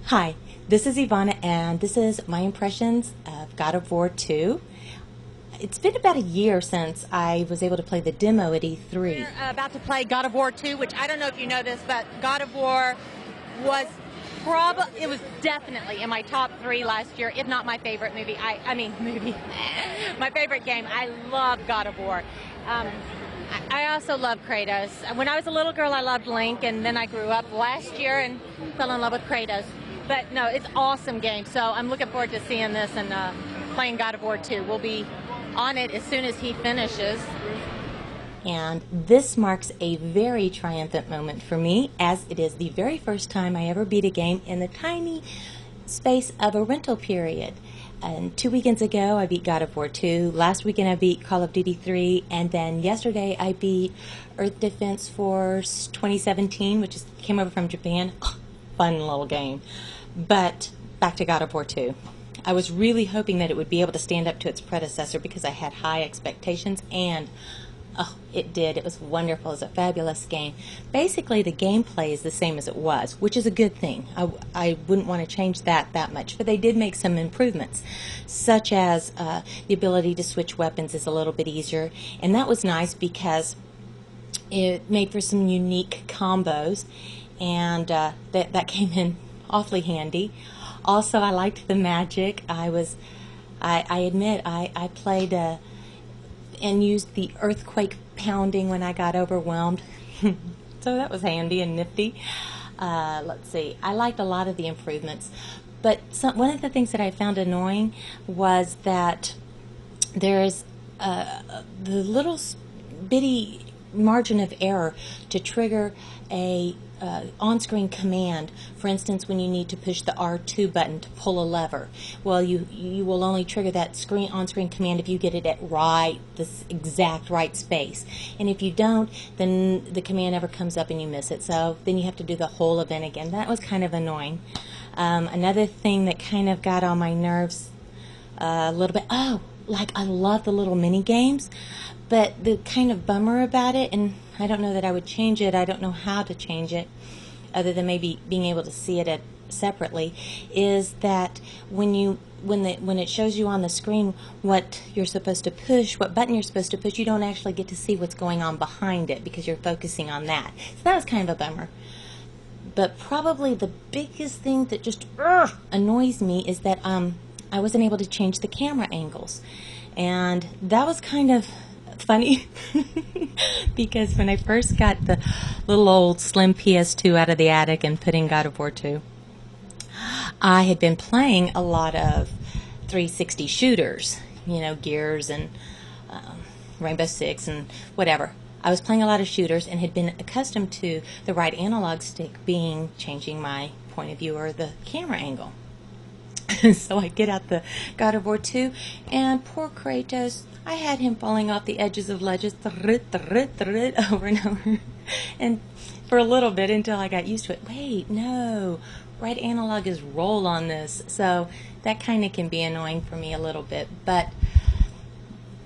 Hi, this is Yvonna, and this is my impressions of God of War 2. It's been about a year since I was able to play the demo at E3. We're about to play God of War 2, which I don't know if you know this, but God of War was it was definitely in my top 3 last year, if not my favorite movie. Movie. My favorite game. I love God of War. I also love Kratos. When I was a little girl, I loved Link, and then I grew up last year and fell in love with Kratos. But no, it's an awesome game, so I'm looking forward to seeing this and playing God of War 2. We'll be on it as soon as he finishes. And this marks a very triumphant moment for me, as it is the very first time I ever beat a game in the tiny space of a rental period. And 2 weekends ago, I beat God of War 2. Last weekend, I beat Call of Duty 3. And then yesterday, I beat Earth Defense Force 2017, which came over from Japan. Fun little game. But back to God of War 2. I was really hoping that it would be able to stand up to its predecessor because I had high expectations, and it did. It was wonderful. It was a fabulous game. Basically, the gameplay is the same as it was, which is a good thing. I wouldn't want to change that much, but they did make some improvements, such as the ability to switch weapons is a little bit easier, and that was nice because it made for some unique combos, and that came in awfully handy. Also, I liked the magic. I admit I played and used the earthquake pounding when I got overwhelmed. So that was handy and nifty. Let's see. I liked a lot of the improvements. But one of the things that I found annoying was that there's the little bitty margin of error to trigger a on-screen command. For instance, when you need to push the R2 button to pull a lever, well, you will only trigger that on-screen command if you get it at this exact right space. And if you don't, then the command never comes up and you miss it. So then you have to do the whole event again. That was kind of annoying. Another thing that kind of got on my nerves a little bit. Like I love the little mini games, but the kind of bummer about it, and I don't know that I would change it, I don't know how to change it, other than maybe being able to see it separately, is that when it shows you on the screen what you're supposed to push, what button you're supposed to push, you don't actually get to see what's going on behind it because you're focusing on that. So that was kind of a bummer. But probably the biggest thing that just annoys me is that I wasn't able to change the camera angles. And that was kind of funny because when I first got the little old slim PS2 out of the attic and put in God of War 2, I had been playing a lot of 360 shooters, Gears and Rainbow Six and whatever. I was playing a lot of shooters and had been accustomed to the right analog stick changing my point of view or the camera angle. So I get out the God of War 2, and poor Kratos, I had him falling off the edges of ledges over and over, and for a little bit until I got used to it. Wait, no, right analog is roll on this, so that kind of can be annoying for me a little bit, but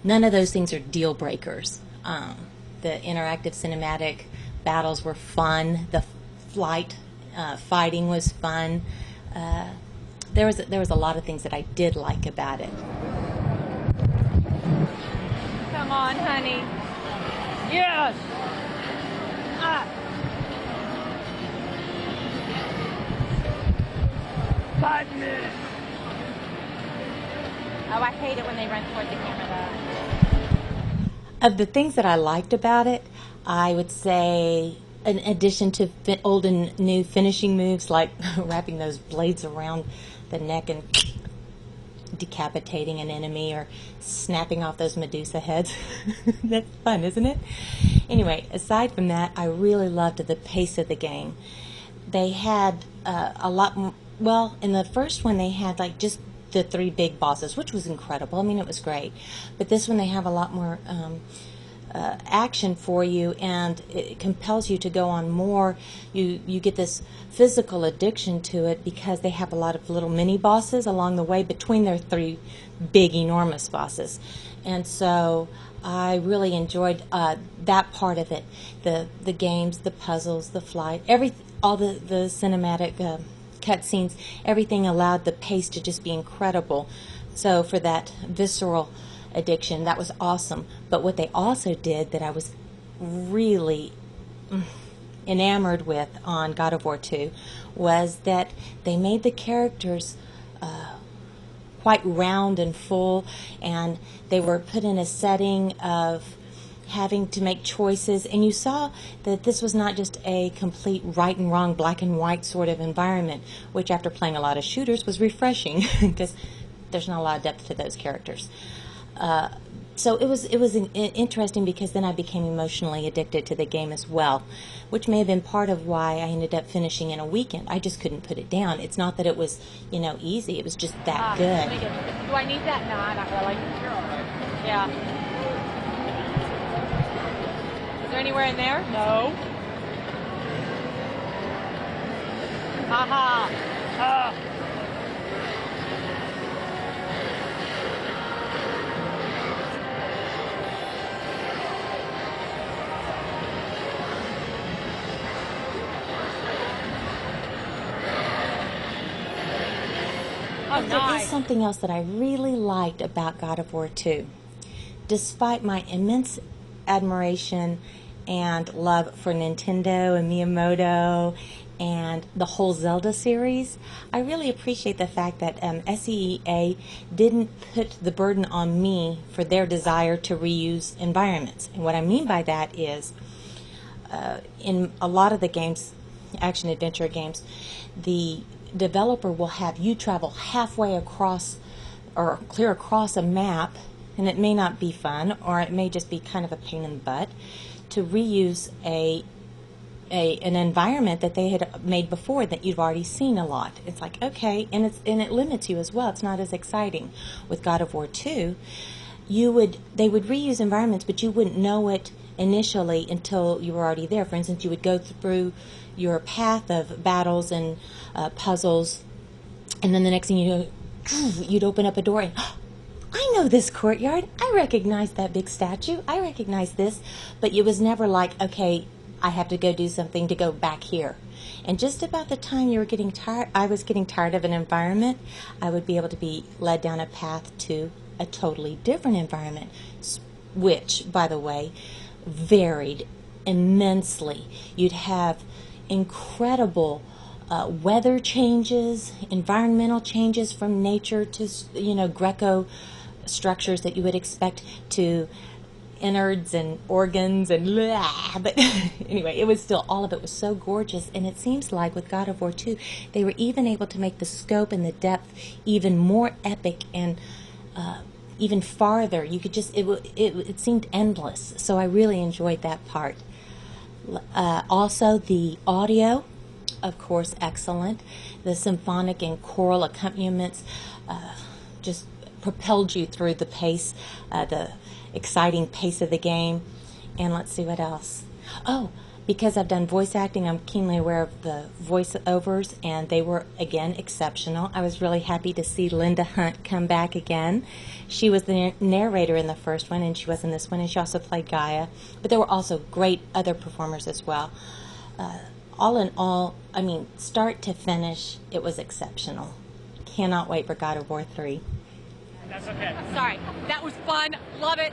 none of those things are deal breakers. The interactive cinematic battles were fun. The fighting was fun. There was a lot of things that I did like about it. Come on, honey. Yes! 5 minutes. Oh, I hate it when they run toward the camera, though. Of the things that I liked about it, I would say, in addition to old and new finishing moves like wrapping those blades around the neck and decapitating an enemy or snapping off those Medusa heads. That's fun, isn't it? Anyway, aside from that, I really loved the pace of the game. They had a lot more, well, in the first one they had like just the 3 big bosses, which was incredible. I mean, it was great. But this one they have a lot more action for you, and it compels you to go on more. You get this physical addiction to it because they have a lot of little mini bosses along the way between their 3 big enormous bosses. And so I really enjoyed that part of it, the games, the puzzles, the flight, all the cinematic cutscenes, everything allowed the pace to just be incredible. So for that visceral addiction, that was awesome. But what they also did that I was really enamored with on God of War 2 was that they made the characters quite round and full, and they were put in a setting of having to make choices, and you saw that this was not just a complete right and wrong, black and white sort of environment, which after playing a lot of shooters was refreshing because there's not a lot of depth to those characters. So it was interesting because then I became emotionally addicted to the game as well, which may have been part of why I ended up finishing in a weekend. I just couldn't put it down. It's not that it was, easy. It was just that good. Do I need that? No, not really. Yeah. Is there anywhere in there? No. Haha. Oh, There is something else that I really liked about God of War 2. Despite my immense admiration and love for Nintendo and Miyamoto and the whole Zelda series, I really appreciate the fact that SEA didn't put the burden on me for their desire to reuse environments. And what I mean by that is, in a lot of the games, action-adventure games, the developer will have you travel halfway across or clear across a map, and it may not be fun, or it may just be kind of a pain in the butt to reuse an environment that they had made before that you've already seen a lot. It's like, okay, and it limits you as well. It's not as exciting. With God of War 2, they would reuse environments, but you wouldn't know it initially until you were already there. For instance, you would go through your path of battles and puzzles, and then the next thing you know, you'd open up a door and, I know this courtyard. I recognize that big statue. I recognize this. But it was never like, okay, I have to go do something to go back here. And just about the time you were getting tired, I was getting tired of an environment, I would be able to be led down a path to a totally different environment, which, by the way, varied immensely. You'd have incredible weather changes, environmental changes from nature to, Greco structures that you would expect to innards and organs and blah. But anyway, it was still, all of it was so gorgeous. And it seems like with God of War 2, they were even able to make the scope and the depth even more epic and even farther. You could just, it seemed endless. So I really enjoyed that part. Also, the audio, of course, excellent. The symphonic and choral accompaniments just propelled you through the pace, the exciting pace of the game. And let's see what else. Oh, because I've done voice acting, I'm keenly aware of the voiceovers, and they were, again, exceptional. I was really happy to see Linda Hunt come back again. She was the narrator in the first one, and she was in this one, and she also played Gaia. But there were also great other performers as well. All in all, I mean, start to finish, it was exceptional. Cannot wait for God of War 3. That's okay. Sorry. That was fun. Love it.